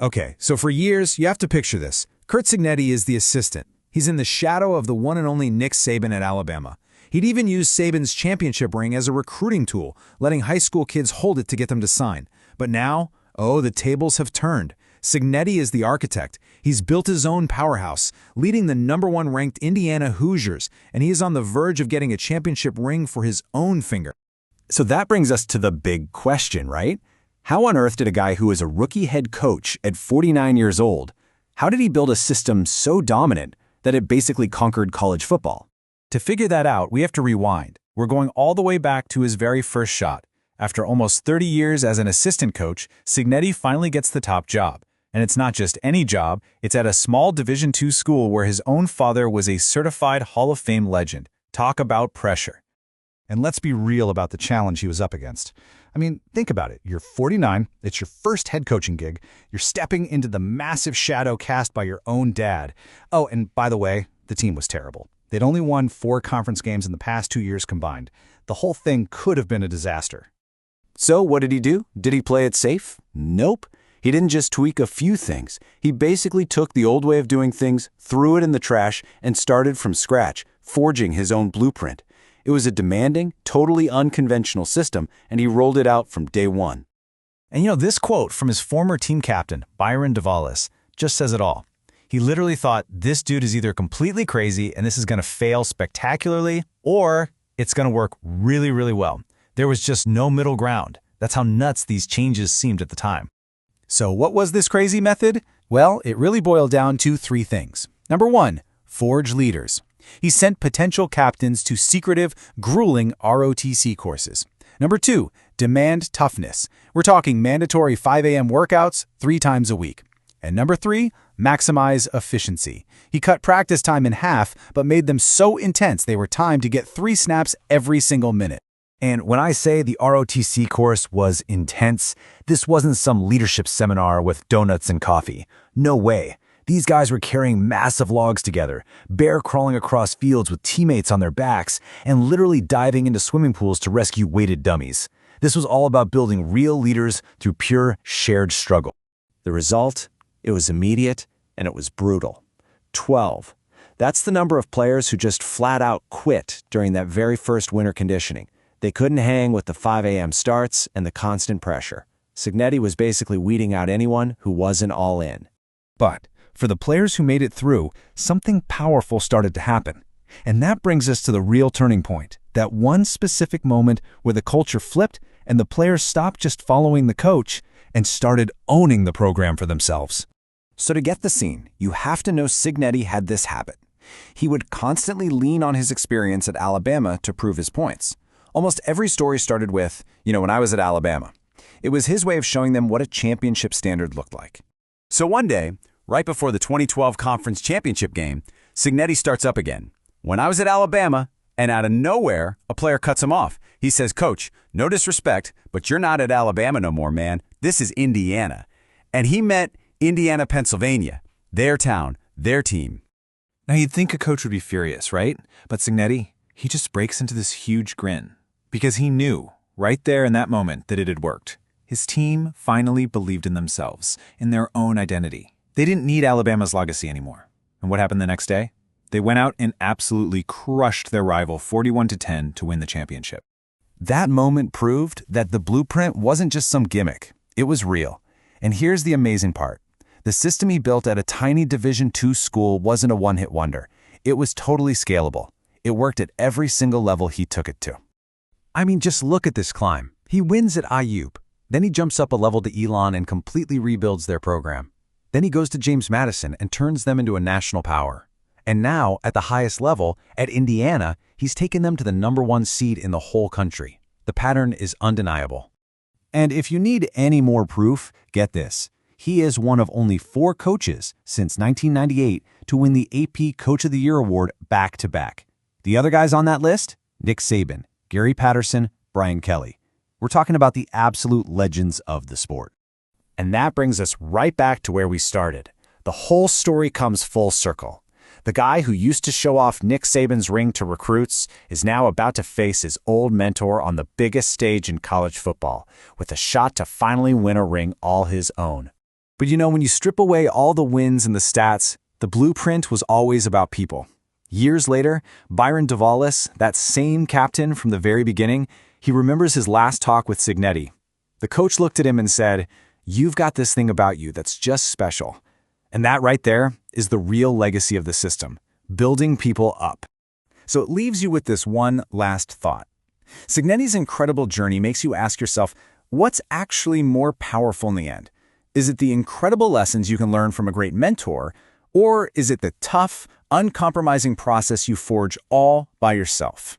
Okay, so for years, you have to picture this. Curt Cignetti is the assistant. He's in the shadow of the one and only Nick Saban at Alabama. He'd even used Saban's championship ring as a recruiting tool, letting high school kids hold it to get them to sign. But now, oh, the tables have turned. Cignetti is the architect. He's built his own powerhouse, leading the #1 ranked Indiana Hoosiers, and he is on the verge of getting a championship ring for his own finger. So that brings us to the big question, right? How on earth did a guy who is a rookie head coach at 49 years old, how did he build a system so dominant that it basically conquered college football? To figure that out, we have to rewind. We're going all the way back to his very first shot. After almost 30 years as an assistant coach, Cignetti finally gets the top job. And it's not just any job, it's at a small Division II school where his own father was a certified Hall of Fame legend. Talk about pressure. And let's be real about the challenge he was up against. I mean, think about it. You're 49, it's your first head coaching gig, you're stepping into the massive shadow cast by your own dad. Oh, and by the way, the team was terrible. They'd only won 4 conference games in the past 2 years combined. The whole thing could have been a disaster. So what did he do? Did he play it safe? Nope. He didn't just tweak a few things. He basically took the old way of doing things, threw it in the trash, and started from scratch, forging his own blueprint. It was a demanding, totally unconventional system, and he rolled it out from day one. And this quote from his former team captain, Byron Davalis, just says it all. He literally thought, this dude is either completely crazy and this is going to fail spectacularly, or it's going to work really, really well. There was just no middle ground. That's how nuts these changes seemed at the time. So what was this crazy method? Well, it really boiled down to 3 things. Number 1, forge leaders. He sent potential captains to secretive, grueling ROTC courses. Number 2, demand toughness. We're talking mandatory 5 a.m. workouts 3 times a week. And number 3, maximize efficiency. He cut practice time in half, but made them so intense they were timed to get 3 snaps every single minute. And when I say the ROTC course was intense, this wasn't some leadership seminar with donuts and coffee. No way. These guys were carrying massive logs together, bear crawling across fields with teammates on their backs, and literally diving into swimming pools to rescue weighted dummies. This was all about building real leaders through pure shared struggle. The result? It was immediate, and it was brutal. 12. That's the number of players who just flat out quit during that very first winter conditioning. They couldn't hang with the 5 a.m. starts and the constant pressure. Cignetti was basically weeding out anyone who wasn't all in. But for the players who made it through, something powerful started to happen. And that brings us to the real turning point, that one specific moment where the culture flipped and the players stopped just following the coach and started owning the program for themselves. So to get the scene, you have to know Cignetti had this habit. He would constantly lean on his experience at Alabama to prove his points. Almost every story started with, when I was at Alabama. It was his way of showing them what a championship standard looked like. So one day, right before the 2012 conference championship game, Cignetti starts up again. When I was at Alabama, and out of nowhere, a player cuts him off. He says, "Coach, no disrespect, but you're not at Alabama no more, man. This is Indiana." And he meant Indiana, Pennsylvania, their town, their team. Now you'd think a coach would be furious, right? But Cignetti, he just breaks into this huge grin. Because he knew, right there in that moment, that it had worked. His team finally believed in themselves, in their own identity. They didn't need Alabama's legacy anymore. And what happened the next day? They went out and absolutely crushed their rival 41-10 to win the championship. That moment proved that the blueprint wasn't just some gimmick. It was real. And here's the amazing part. The system he built at a tiny Division II school wasn't a one-hit wonder. It was totally scalable. It worked at every single level he took it to. I mean, just look at this climb. He wins at IUP. Then he jumps up a level to Elon and completely rebuilds their program. Then he goes to James Madison and turns them into a national power. And now, at the highest level, at Indiana, he's taken them to the #1 seed in the whole country. The pattern is undeniable. And if you need any more proof, get this. He is one of only 4 coaches since 1998 to win the AP Coach of the Year award back-to-back. The other guys on that list? Nick Saban, Gary Patterson, Brian Kelly. We're talking about the absolute legends of the sport. And that brings us right back to where we started. The whole story comes full circle. The guy who used to show off Nick Saban's ring to recruits is now about to face his old mentor on the biggest stage in college football, with a shot to finally win a ring all his own. But when you strip away all the wins and the stats, the blueprint was always about people. Years later, Byron DeVallis, that same captain from the very beginning, he remembers his last talk with Cignetti. The coach looked at him and said, "You've got this thing about you that's just special." And that right there is the real legacy of the system, building people up. So it leaves you with this one last thought. Cignetti's incredible journey makes you ask yourself, what's actually more powerful in the end? Is it the incredible lessons you can learn from a great mentor, or is it the tough, uncompromising process you forge all by yourself?